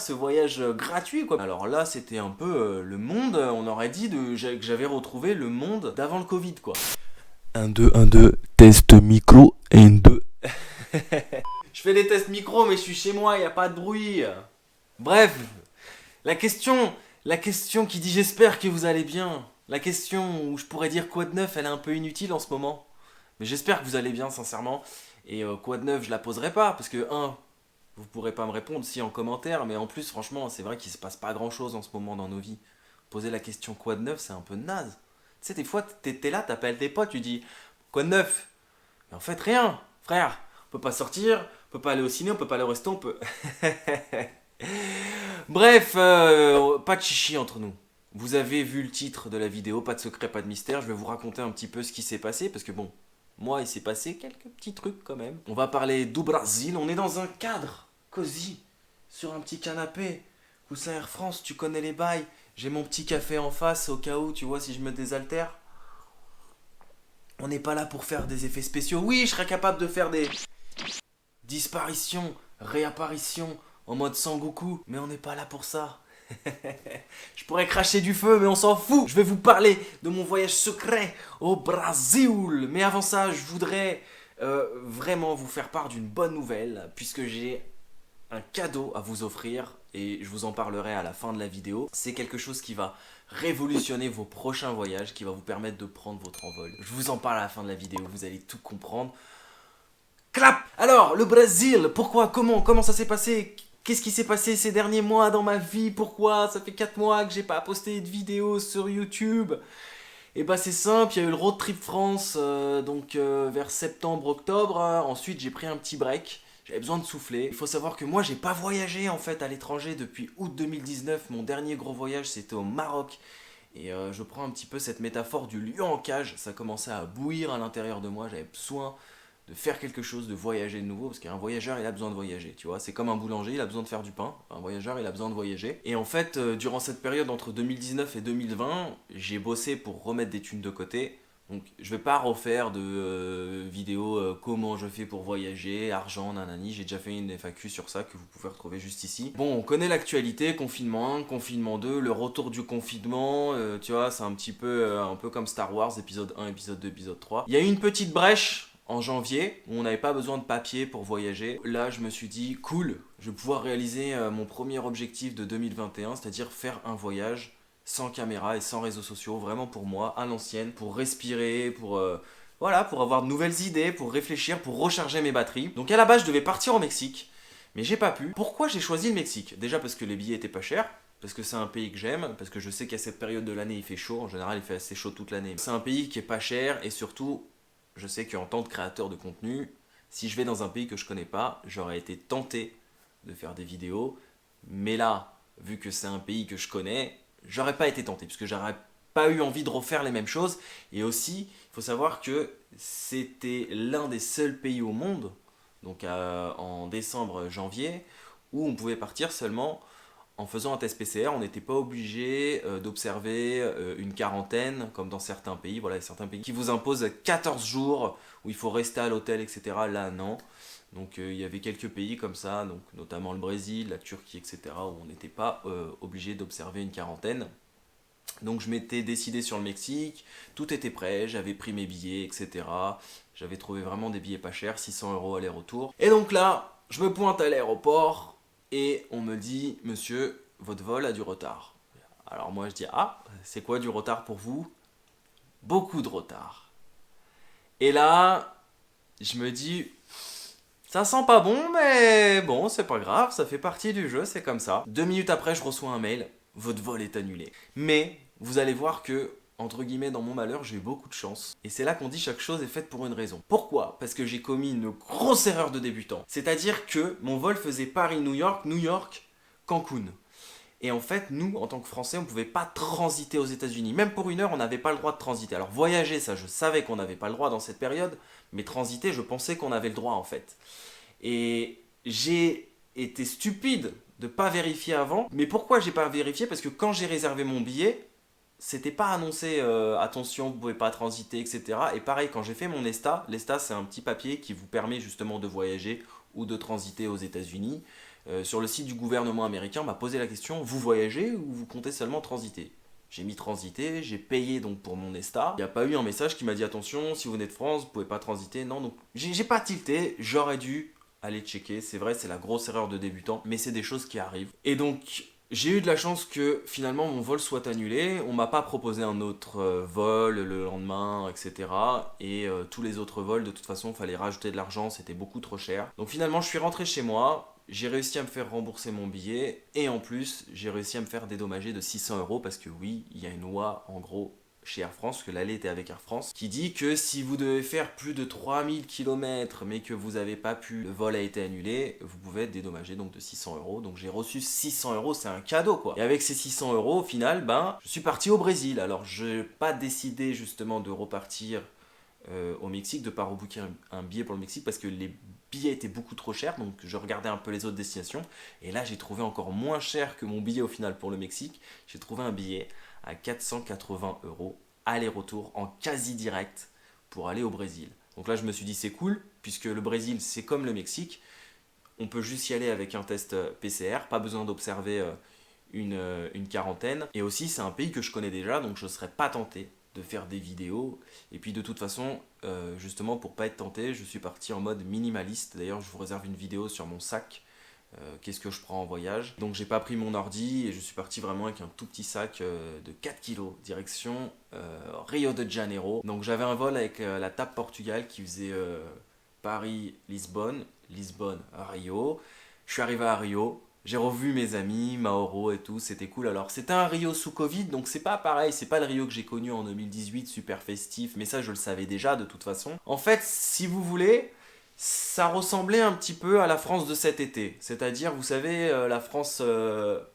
ce voyage gratuit, quoi. Alors là, c'était un peu le monde, on aurait dit que j'avais retrouvé le monde d'avant le Covid, quoi. 1, 2, test micro, 2. Je fais des tests micro, mais je suis chez moi, y a pas de bruit. Bref, la question, la question qui dit j'espère que vous allez bien. La question où je pourrais dire quoi de neuf, elle est un peu inutile en ce moment. Mais j'espère que vous allez bien, sincèrement. Et quoi de neuf, je la poserai pas, parce que, vous pourrez pas me répondre si en commentaire, mais en plus, franchement, c'est vrai qu'il se passe pas grand chose en ce moment dans nos vies. Poser la question quoi de neuf, c'est un peu naze. Tu sais, des fois, t'es là, t'appelles tes potes, tu dis quoi de neuf? Mais en fait, rien, frère. On peut pas sortir, on peut pas aller au ciné, on peut pas aller au resto, on peut. Bref, pas de chichi entre nous. Vous avez vu le titre de la vidéo, pas de secret, pas de mystère. Je vais vous raconter un petit peu ce qui s'est passé, parce que bon, moi, il s'est passé quelques petits trucs quand même. On va parler du Brésil. On est dans un cadre cosy, sur un petit canapé. Coussin Air France, tu connais les bails. J'ai mon petit café en face au cas où, tu vois, si je me désaltère. On n'est pas là pour faire des effets spéciaux. Oui, je serais capable de faire des disparitions, réapparitions en mode Sangoku, mais on n'est pas là pour ça. Je pourrais cracher du feu, mais on s'en fout. Je vais vous parler de mon voyage secret au Brésil. Mais avant ça, je voudrais vraiment vous faire part d'une bonne nouvelle, puisque j'ai un cadeau à vous offrir et je vous en parlerai à la fin de la vidéo. C'est quelque chose qui va révolutionner vos prochains voyages, qui va vous permettre de prendre votre envol. Je vous en parle à la fin de la vidéo, vous allez tout comprendre. Clap! Alors, le Brésil, pourquoi, comment ça s'est passé? Qu'est-ce qui s'est passé ces derniers mois dans ma vie? Pourquoi? Ça fait 4 mois que j'ai pas posté de vidéo sur YouTube. Et bah c'est simple, il y a eu le Road Trip France, vers septembre-octobre. Ensuite j'ai pris un petit break, j'avais besoin de souffler. Il faut savoir que moi j'ai pas voyagé en fait à l'étranger depuis août 2019. Mon dernier gros voyage c'était au Maroc. Et je prends un petit peu cette métaphore du lion en cage. Ça commençait à bouillir à l'intérieur de moi, j'avais besoin de faire quelque chose, de voyager de nouveau, parce qu'un voyageur, il a besoin de voyager, tu vois. C'est comme un boulanger, il a besoin de faire du pain. Un voyageur, il a besoin de voyager. Et en fait, durant cette période entre 2019 et 2020, j'ai bossé pour remettre des thunes de côté. Donc, je vais pas refaire de vidéos comment je fais pour voyager, argent, nanani. J'ai déjà fait une FAQ sur ça que vous pouvez retrouver juste ici. Bon, on connaît l'actualité, confinement 1, confinement 2, le retour du confinement, tu vois, c'est un peu comme Star Wars, épisode 1, épisode 2, épisode 3. Il y a eu une petite brèche en janvier, où on n'avait pas besoin de papier pour voyager. Là, je me suis dit, cool, je vais pouvoir réaliser mon premier objectif de 2021, c'est-à-dire faire un voyage sans caméra et sans réseaux sociaux, vraiment pour moi, à l'ancienne, pour respirer, voilà, pour avoir de nouvelles idées, pour réfléchir, pour recharger mes batteries. Donc à la base, je devais partir au Mexique, mais j'ai pas pu. Pourquoi j'ai choisi le Mexique? Déjà parce que les billets étaient pas chers, parce que c'est un pays que j'aime, parce que je sais qu'à cette période de l'année il fait chaud, en général il fait assez chaud toute l'année. C'est un pays qui est pas cher et surtout je sais qu'en tant que créateur de contenu, si je vais dans un pays que je connais pas, j'aurais été tenté de faire des vidéos. Mais là, vu que c'est un pays que je connais, j'aurais pas été tenté, parce que j'aurais pas eu envie de refaire les mêmes choses. Et aussi, il faut savoir que c'était l'un des seuls pays au monde, donc en décembre, janvier, où on pouvait partir seulement en faisant un test PCR. On n'était pas obligé d'observer une quarantaine, comme dans certains pays. Voilà, il y a certains pays qui vous imposent 14 jours où il faut rester à l'hôtel, etc. Là, non. Donc il y avait quelques pays comme ça, donc, notamment le Brésil, la Turquie, etc., où on n'était pas obligé d'observer une quarantaine. Donc je m'étais décidé sur le Mexique, tout était prêt, j'avais pris mes billets, etc. J'avais trouvé vraiment des billets pas chers, 600 € aller-retour. Et donc là, je me pointe à l'aéroport, et on me dit, monsieur, votre vol a du retard. Alors moi je dis, ah, c'est quoi du retard pour vous? Beaucoup de retard. Et là, je me dis, ça sent pas bon, mais bon, c'est pas grave, ça fait partie du jeu, c'est comme ça. 2 minutes après, je reçois un mail, votre vol est annulé. Mais vous allez voir que, entre guillemets, dans mon malheur, j'ai eu beaucoup de chance. Et c'est là qu'on dit chaque chose est faite pour une raison. Pourquoi? Parce que j'ai commis une grosse erreur de débutant. C'est-à-dire que mon vol faisait Paris-New York, New York-Cancun. Et en fait, nous, en tant que Français, on ne pouvait pas transiter aux États-Unis. Même pour une heure, on n'avait pas le droit de transiter. Alors voyager, ça, je savais qu'on n'avait pas le droit dans cette période, mais transiter, je pensais qu'on avait le droit en fait. Et j'ai été stupide de ne pas vérifier avant. Mais pourquoi j'ai pas vérifié? Parce que quand j'ai réservé mon billet, c'était pas annoncé attention, vous pouvez pas transiter, etc. Et pareil, quand j'ai fait mon ESTA, l'ESTA c'est un petit papier qui vous permet justement de voyager ou de transiter aux États-Unis. sur le site du gouvernement américain, m'a posé la question, vous voyagez ou vous comptez seulement transiter? J'ai mis transiter, j'ai payé donc pour mon ESTA. Il n'y a pas eu un message qui m'a dit attention, si vous venez de France, vous pouvez pas transiter. Non, donc j'ai pas tilté, j'aurais dû aller checker. C'est vrai, c'est la grosse erreur de débutant, mais c'est des choses qui arrivent. Et donc, j'ai eu de la chance que finalement mon vol soit annulé. On m'a pas proposé un autre vol le lendemain, etc. Et tous les autres vols, de toute façon, il fallait rajouter de l'argent, c'était beaucoup trop cher. Donc finalement, je suis rentré chez moi. J'ai réussi à me faire rembourser mon billet et en plus, j'ai réussi à me faire dédommager de 600 € parce que oui, il y a une loi en gros chez Air France, que l'aller était avec Air France, qui dit que si vous devez faire plus de 3000 km mais que vous n'avez pas pu, le vol a été annulé, vous pouvez être dédommagé donc de 600 €. Donc j'ai reçu 600 €, c'est un cadeau quoi. Et avec ces 600 € au final, je suis parti au Brésil. Alors je n'ai pas décidé justement de repartir au Mexique, de ne pas rebooker un billet pour le Mexique parce que les billets étaient beaucoup trop chers, donc je regardais un peu les autres destinations et là j'ai trouvé encore moins cher que mon billet au final pour le Mexique. J'ai trouvé un billet à 480 € aller-retour en quasi direct pour aller au Brésil. Donc là je me suis dit c'est cool puisque le Brésil c'est comme le Mexique, on peut juste y aller avec un test PCR, pas besoin d'observer une quarantaine, et aussi c'est un pays que je connais déjà donc je ne serais pas tenté de faire des vidéos. Et puis de toute façon, justement pour pas être tenté, je suis parti en mode minimaliste. D'ailleurs, je vous réserve une vidéo sur mon sac. Qu'est-ce que je prends en voyage. Donc j'ai pas pris mon ordi et je suis parti vraiment avec un tout petit sac de 4 kilos, direction Rio de Janeiro. Donc j'avais un vol avec la TAP Portugal qui faisait Paris-Lisbonne, Lisbonne-Rio. Je suis arrivé à Rio, j'ai revu mes amis, Mauro et tout, c'était cool. Alors c'était un Rio sous Covid, donc c'est pas pareil, c'est pas le Rio que j'ai connu en 2018, super festif, mais ça je le savais déjà de toute façon. En fait, si vous voulez, ça ressemblait un petit peu à la France de cet été. C'est-à-dire, vous savez, la France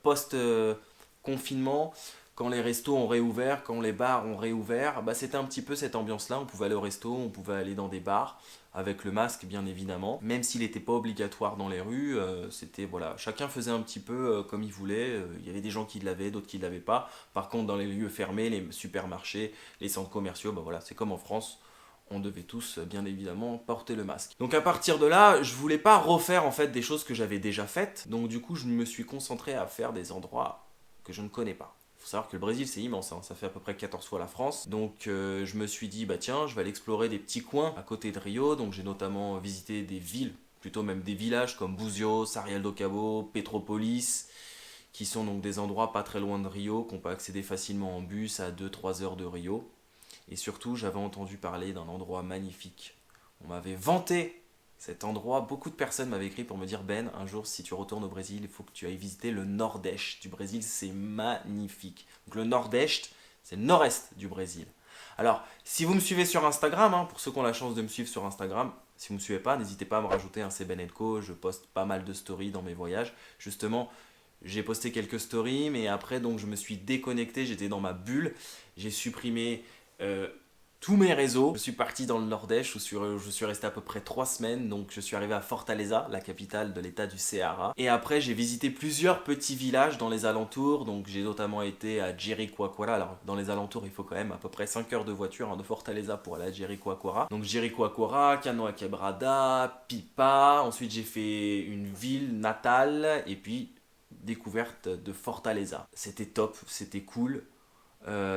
post-confinement, quand les restos ont réouvert, quand les bars ont réouvert, c'était un petit peu cette ambiance-là. On pouvait aller au resto, on pouvait aller dans des bars, avec le masque bien évidemment. Même s'il n'était pas obligatoire dans les rues, c'était voilà, chacun faisait un petit peu comme il voulait. Il y avait des gens qui l'avaient, d'autres qui ne l'avaient pas. Par contre, dans les lieux fermés, les supermarchés, les centres commerciaux, voilà, c'est comme en France. On devait tous bien évidemment porter le masque. Donc à partir de là, je voulais pas refaire en fait des choses que j'avais déjà faites. Donc du coup, je me suis concentré à faire des endroits que je ne connais pas. Faut savoir que le Brésil c'est immense, hein. Ça fait à peu près 14 fois la France. Donc je me suis dit, tiens, je vais aller explorer des petits coins à côté de Rio. Donc j'ai notamment visité des villes, plutôt même des villages comme Búzios, Ariel do Cabo, Petrópolis, qui sont donc des endroits pas très loin de Rio, qu'on peut accéder facilement en bus à 2-3 heures de Rio. Et surtout, j'avais entendu parler d'un endroit magnifique. On m'avait vanté cet endroit. Beaucoup de personnes m'avaient écrit pour me dire Ben, un jour, si tu retournes au Brésil, il faut que tu ailles visiter le nord-est du Brésil. C'est magnifique. Donc le nord-est, c'est le nord-est du Brésil. Alors, si vous me suivez sur Instagram, pour ceux qui ont la chance de me suivre sur Instagram, si vous ne me suivez pas, n'hésitez pas à me rajouter un C'est Ben & Co. Je poste pas mal de stories dans mes voyages. Justement, j'ai posté quelques stories, mais après, donc, je me suis déconnecté. J'étais dans ma bulle. J'ai supprimé tous mes réseaux. Je suis parti dans le Nord-Est, je suis resté à peu près 3 semaines, donc je suis arrivé à Fortaleza, la capitale de l'état du Ceará. Et après j'ai visité plusieurs petits villages dans les alentours, donc j'ai notamment été à Jericoacoara. Alors dans les alentours il faut quand même à peu près 5 heures de voiture de Fortaleza pour aller à Jericoacoara. Donc Jericoacoara, Canoa Quebrada, Pipa, ensuite j'ai fait une ville natale et puis découverte de Fortaleza. C'était top, c'était cool.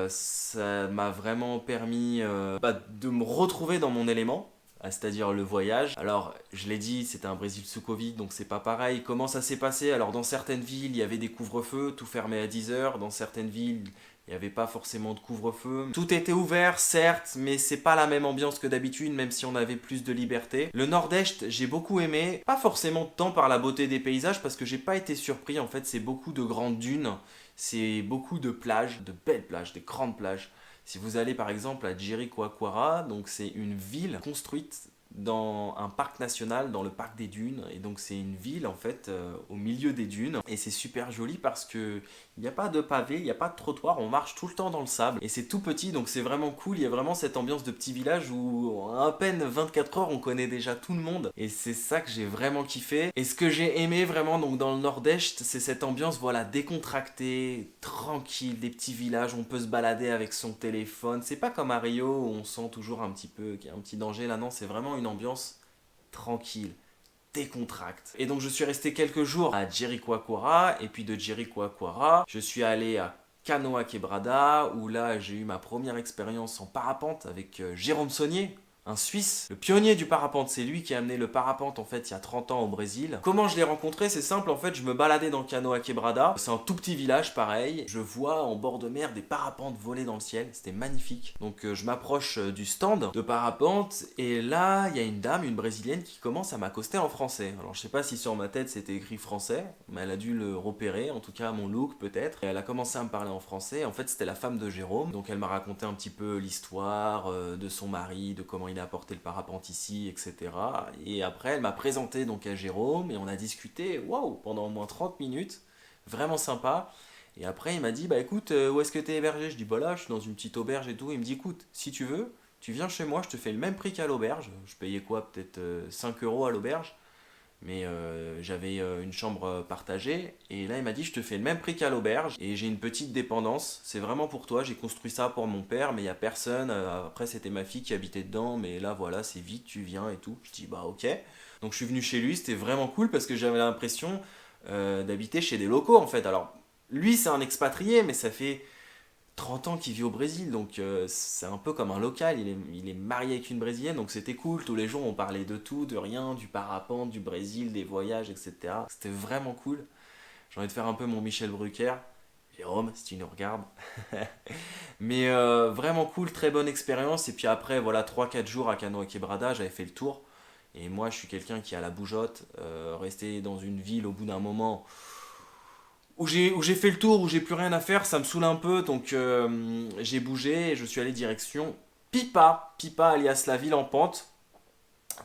Ça m'a vraiment permis de me retrouver dans mon élément, c'est-à-dire le voyage. Alors, je l'ai dit, c'était un Brésil sous Covid, donc c'est pas pareil. Comment ça s'est passé? Alors, dans certaines villes, il y avait des couvre-feux, tout fermé à 10 heures. Dans certaines villes, il n'y avait pas forcément de couvre-feu. Tout était ouvert, certes, mais c'est pas la même ambiance que d'habitude, même si on avait plus de liberté. Le Nord-Est, j'ai beaucoup aimé. Pas forcément tant par la beauté des paysages, parce que j'ai pas été surpris. En fait, c'est beaucoup de grandes dunes. C'est beaucoup de plages, de belles plages, des grandes plages. Si vous allez par exemple à Jericoacoara, donc c'est une ville construite dans un parc national, dans le parc des dunes. Et donc c'est une ville en fait au milieu des dunes. Et c'est super joli parce que il n'y a pas de pavé, il n'y a pas de trottoir, on marche tout le temps dans le sable. Et c'est tout petit, donc c'est vraiment cool. Il y a vraiment cette ambiance de petit village où en à peine 24 heures, on connaît déjà tout le monde. Et c'est ça que j'ai vraiment kiffé. Et ce que j'ai aimé vraiment donc dans le Nord-Est, c'est cette ambiance voilà décontractée, tranquille, des petits villages, on peut se balader avec son téléphone. C'est pas comme à Rio où on sent toujours un petit peu qu'il y a un petit danger. Là non, c'est vraiment une ambiance tranquille, décontracte. Et donc je suis resté quelques jours à Jericoacoara, et puis de Jericoacoara, je suis allé à Canoa Quebrada, où là j'ai eu ma première expérience en parapente avec Jérôme Saunier, un Suisse, le pionnier du parapente. C'est lui qui a amené le parapente en fait il y a 30 ans au Brésil. Comment je l'ai rencontré? C'est simple, en fait je me baladais dans Canoa Quebrada, c'est un tout petit village pareil, je vois en bord de mer des parapentes voler dans le ciel, c'était magnifique. Donc je m'approche du stand de parapente et là il y a une dame, une brésilienne qui commence à m'accoster en français. Alors je sais pas si sur ma tête c'était écrit français, mais elle a dû le repérer, en tout cas mon look peut-être. Et elle a commencé à me parler en français, en fait c'était la femme de Jérôme, donc elle m'a raconté un petit peu l'histoire de son mari, de comment il a apporté le parapente ici, etc. Et après, elle m'a présenté donc à Jérôme et on a discuté, waouh, pendant au moins 30 minutes, vraiment sympa. Et après, il m'a dit, bah écoute, où est-ce que t'es hébergé? Je dis, bah là, je suis dans une petite auberge et tout. Il me dit, écoute, si tu veux, tu viens chez moi, je te fais le même prix qu'à l'auberge. Je payais quoi, peut-être 5 euros à l'auberge. Mais j'avais une chambre partagée et là il m'a dit je te fais le même prix qu'à l'auberge et j'ai une petite dépendance, c'est vraiment pour toi, j'ai construit ça pour mon père mais il n'y a personne, après c'était ma fille qui habitait dedans mais là voilà c'est vite, tu viens et tout. Je dis bah ok, donc je suis venu chez lui, c'était vraiment cool parce que j'avais l'impression d'habiter chez des locaux en fait. Alors lui c'est un expatrié mais ça fait 30 ans qu'il vit au Brésil, donc c'est un peu comme un local, il est marié avec une Brésilienne, donc c'était cool, tous les jours on parlait de tout, de rien, du parapente, du Brésil, des voyages, etc. C'était vraiment cool. J'ai envie de faire un peu mon Michel Drucker, Jérôme, si tu nous regardes. Mais vraiment cool, très bonne expérience, et puis après, voilà, 3 4 jours à Canoa Quebrada, j'avais fait le tour, et moi je suis quelqu'un qui a la bougeotte, rester dans une ville au bout d'un moment où j'ai fait le tour, où j'ai plus rien à faire, ça me saoule un peu, donc j'ai bougé et je suis allé direction Pipa, Pipa alias la ville en pente,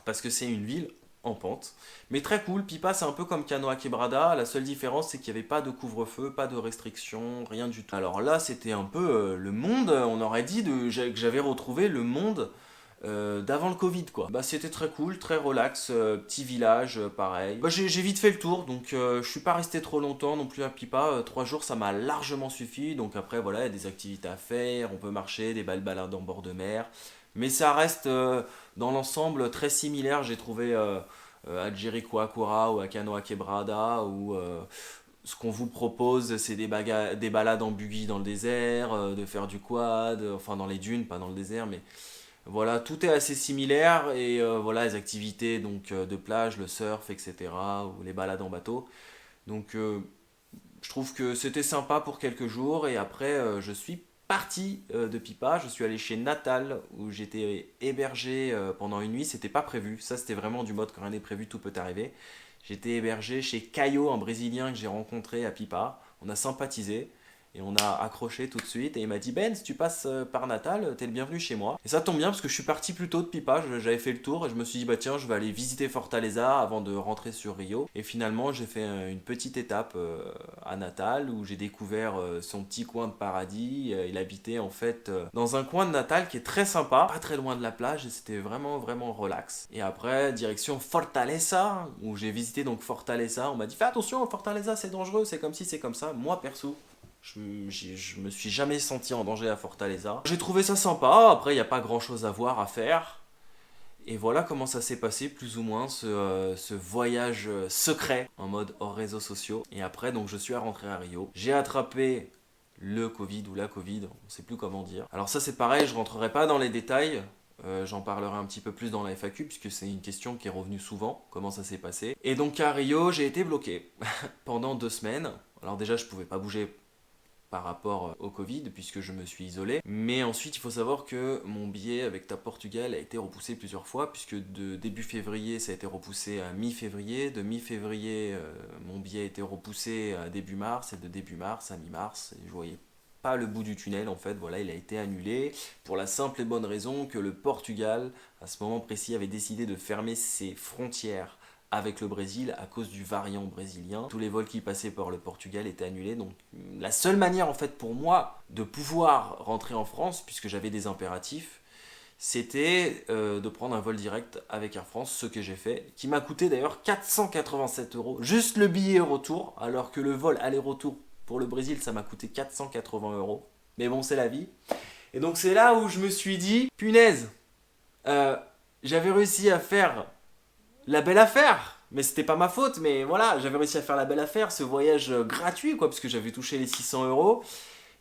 parce que c'est une ville en pente. Mais très cool, Pipa c'est un peu comme Canoa Quebrada, la seule différence c'est qu'il n'y avait pas de couvre-feu, pas de restrictions, rien du tout. Alors là c'était un peu le monde, on aurait dit que j'avais retrouvé le monde d'avant le Covid quoi. Bah c'était très cool, très relax, petit village, pareil. Bah j'ai vite fait le tour, donc je suis pas resté trop longtemps non plus à Pipa. 3 jours ça m'a largement suffi. Donc après voilà, il y a des activités à faire, on peut marcher, des belles balades en bord de mer. Mais ça reste dans l'ensemble très similaire, j'ai trouvé à Jericoacoara ou à Canoa Quebrada où ce qu'on vous propose, c'est des balades en buggy dans le désert, de faire du quad, enfin dans les dunes, pas dans le désert, mais voilà, tout est assez similaire et voilà les activités donc de plage, le surf, etc. ou les balades en bateau. Donc je trouve que c'était sympa pour quelques jours et après je suis parti de Pipa, je suis allé chez Natal où j'étais hébergé pendant une nuit, c'était pas prévu, ça c'était vraiment du mode quand rien n'est prévu, tout peut arriver. J'étais hébergé chez Caio, un Brésilien que j'ai rencontré à Pipa, on a sympathisé. Et on a accroché tout de suite et il m'a dit Ben, si tu passes par Natal, t'es le bienvenu chez moi. Et ça tombe bien parce que je suis parti plus tôt de Pipa, j'avais fait le tour et je me suis dit bah tiens je vais aller visiter Fortaleza avant de rentrer sur Rio. Et finalement j'ai fait une petite étape à Natal où j'ai découvert son petit coin de paradis. Il habitait en fait dans un coin de Natal qui est très sympa, pas très loin de la plage et c'était vraiment vraiment relax. Et après direction Fortaleza où j'ai visité donc Fortaleza, on m'a dit fais attention Fortaleza c'est dangereux, c'est comme ci c'est comme ça. Moi perso je me suis jamais senti en danger à Fortaleza. J'ai trouvé ça sympa, après il n'y a pas grand chose à voir, à faire. Et voilà comment ça s'est passé plus ou moins ce voyage secret en mode hors réseaux sociaux. Et après donc je suis rentré à Rio. J'ai attrapé le Covid ou la Covid, on ne sait plus comment dire. Alors ça c'est pareil, je rentrerai pas dans les détails. J'en parlerai un petit peu plus dans la FAQ puisque c'est une question qui est revenue souvent, comment ça s'est passé. Et donc à Rio j'ai été bloqué pendant 2 semaines. Alors déjà je pouvais pas bouger par rapport au Covid puisque je me suis isolé. Mais ensuite il faut savoir que mon billet avec TAP Portugal a été repoussé plusieurs fois puisque de début février ça a été repoussé à mi-février. De mi-février mon billet a été repoussé à début mars et de début mars à mi-mars. Et je voyais pas le bout du tunnel en fait, voilà il a été annulé pour la simple et bonne raison que le Portugal à ce moment précis avait décidé de fermer ses frontières avec le Brésil à cause du variant brésilien. Tous les vols qui passaient par le Portugal étaient annulés. Donc la seule manière en fait pour moi de pouvoir rentrer en France, puisque j'avais des impératifs, c'était de prendre un vol direct avec Air France, ce que j'ai fait, qui m'a coûté d'ailleurs 487 euros, juste le billet retour, alors que le vol aller-retour pour le Brésil, ça m'a coûté 480 euros. Mais bon, c'est la vie. Et donc c'est là où je me suis dit, punaise, j'avais réussi à faire la belle affaire, Mais c'était pas ma faute, mais voilà, j'avais réussi à faire la belle affaire, ce voyage gratuit, quoi, parce que j'avais touché les 600 euros.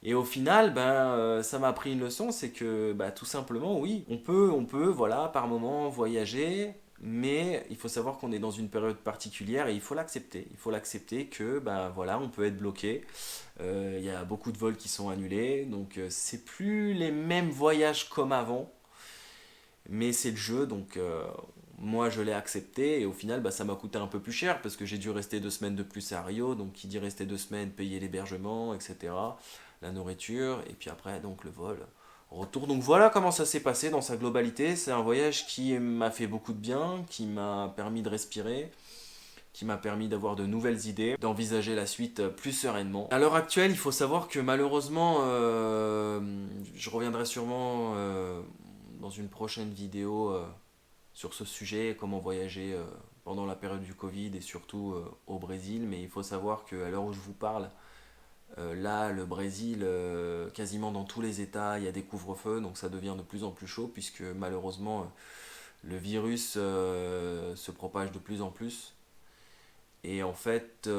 Et au final, ça m'a appris une leçon, c'est que tout simplement, oui, on peut, voilà, par moment voyager, mais il faut savoir qu'on est dans une période particulière et il faut l'accepter. Il faut l'accepter que, voilà, on peut être bloqué. Il y a beaucoup de vols qui sont annulés, donc c'est plus les mêmes voyages comme avant, mais c'est le jeu, donc moi je l'ai accepté et au final ça m'a coûté un peu plus cher parce que j'ai dû rester 2 semaines de plus à Rio, donc qui dit rester 2 semaines, payer l'hébergement, etc., la nourriture, et puis après donc le vol, retour. Donc voilà comment ça s'est passé dans sa globalité. C'est un voyage qui m'a fait beaucoup de bien, qui m'a permis de respirer, qui m'a permis d'avoir de nouvelles idées, d'envisager la suite plus sereinement. À l'heure actuelle, il faut savoir que malheureusement, je reviendrai sûrement dans une prochaine vidéo sur ce sujet, comment voyager pendant la période du Covid et surtout au Brésil. Mais il faut savoir qu'à l'heure où je vous parle, là, le Brésil, quasiment dans tous les États, il y a des couvre-feux, donc ça devient de plus en plus chaud puisque malheureusement, le virus se propage de plus en plus. Et en fait, ça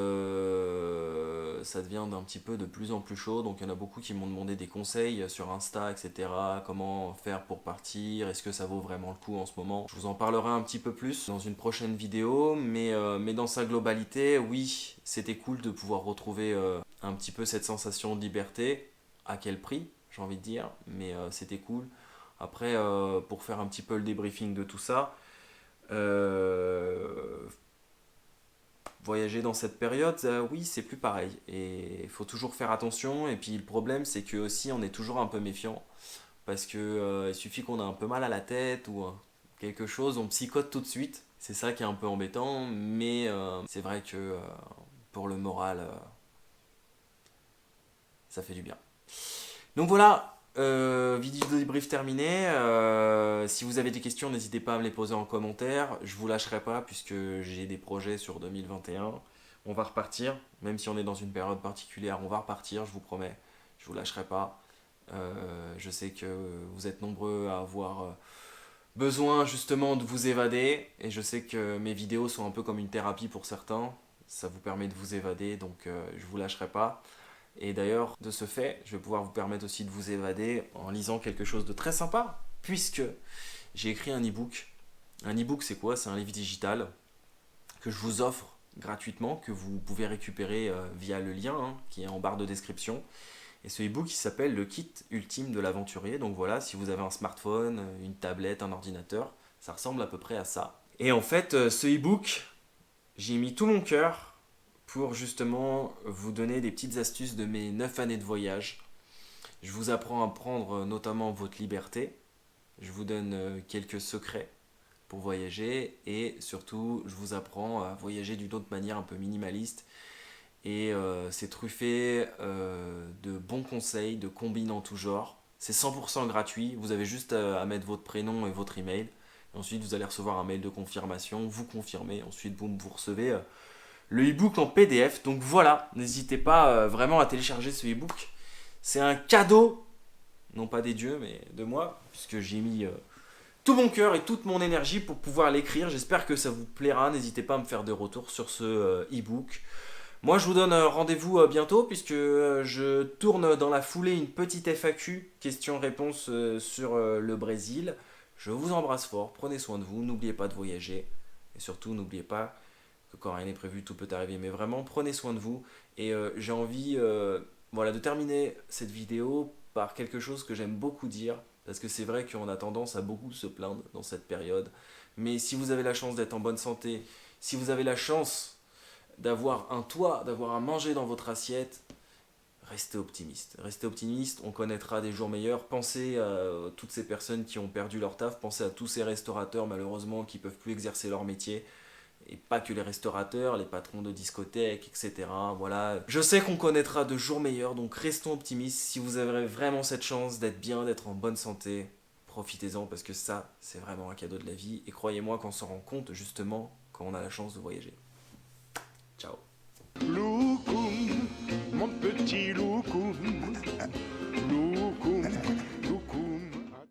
devient d'un petit peu de plus en plus chaud. Donc il y en a beaucoup qui m'ont demandé des conseils sur Insta, etc. Comment faire pour partir? Est-ce que ça vaut vraiment le coup en ce moment? Je vous en parlerai un petit peu plus dans une prochaine vidéo. Mais dans sa globalité, oui, c'était cool de pouvoir retrouver un petit peu cette sensation de liberté. À quel prix, j'ai envie de dire. Mais c'était cool. Après, pour faire un petit peu le débriefing de tout ça, voyager dans cette période, oui, c'est plus pareil. Et il faut toujours faire attention. Et puis le problème, c'est que aussi, on est toujours un peu méfiant. Parce que il suffit qu'on ait un peu mal à la tête ou quelque chose, on psychote tout de suite. C'est ça qui est un peu embêtant. Mais c'est vrai que pour le moral, ça fait du bien. Donc voilà, vidéo de débrief terminée. Si vous avez des questions, n'hésitez pas à me les poser en commentaire. Je vous lâcherai pas puisque j'ai des projets sur 2021. On va repartir, même si on est dans une période particulière, on va repartir, je vous promets. Je vous lâcherai pas. Je sais que vous êtes nombreux à avoir besoin justement de vous évader. Et je sais que mes vidéos sont un peu comme une thérapie pour certains. Ça vous permet de vous évader, donc je vous lâcherai pas. Et d'ailleurs, de ce fait, je vais pouvoir vous permettre aussi de vous évader en lisant quelque chose de très sympa, puisque j'ai écrit un e-book. Un e-book, c'est quoi? C'est un livre digital que je vous offre gratuitement, que vous pouvez récupérer via le lien qui est en barre de description. Et ce e-book, il s'appelle Le kit ultime de l'aventurier. Donc voilà, si vous avez un smartphone, une tablette, un ordinateur, ça ressemble à peu près à ça. Et en fait, ce e-book, j'ai mis tout mon cœur pour justement vous donner des petites astuces de mes 9 années de voyage. Je vous apprends à prendre notamment votre liberté. Je vous donne quelques secrets pour voyager et surtout je vous apprends à voyager d'une autre manière un peu minimaliste. Et c'est truffé de bons conseils, de combines en tout genre. C'est 100% gratuit, vous avez juste à mettre votre prénom et votre email. Et ensuite vous allez recevoir un mail de confirmation, vous confirmez, ensuite boum, vous recevez le e-book en PDF. Donc voilà, n'hésitez pas vraiment à télécharger ce e-book. C'est un cadeau, non pas des dieux, mais de moi, puisque j'ai mis tout mon cœur et toute mon énergie pour pouvoir l'écrire. J'espère que ça vous plaira. N'hésitez pas à me faire des retours sur ce e-book. Moi, je vous donne rendez-vous bientôt, puisque je tourne dans la foulée une petite FAQ, questions-réponses sur le Brésil. Je vous embrasse fort, prenez soin de vous, n'oubliez pas de voyager. Et surtout, n'oubliez pas que quand rien n'est prévu, tout peut arriver. Mais vraiment, prenez soin de vous. Et j'ai envie de terminer cette vidéo par quelque chose que j'aime beaucoup dire. Parce que c'est vrai qu'on a tendance à beaucoup se plaindre dans cette période. Mais si vous avez la chance d'être en bonne santé, si vous avez la chance d'avoir un toit, d'avoir à manger dans votre assiette, restez optimiste. Restez optimiste, on connaîtra des jours meilleurs. Pensez à toutes ces personnes qui ont perdu leur taf, pensez à tous ces restaurateurs malheureusement qui ne peuvent plus exercer leur métier. Et pas que les restaurateurs, les patrons de discothèques, etc. Voilà. Je sais qu'on connaîtra de jours meilleurs, donc restons optimistes. Si vous avez vraiment cette chance d'être bien, d'être en bonne santé, profitez-en parce que ça, c'est vraiment un cadeau de la vie. Et croyez-moi qu'on s'en rend compte justement quand on a la chance de voyager. Ciao. Loukoum, mon petit Loukoum,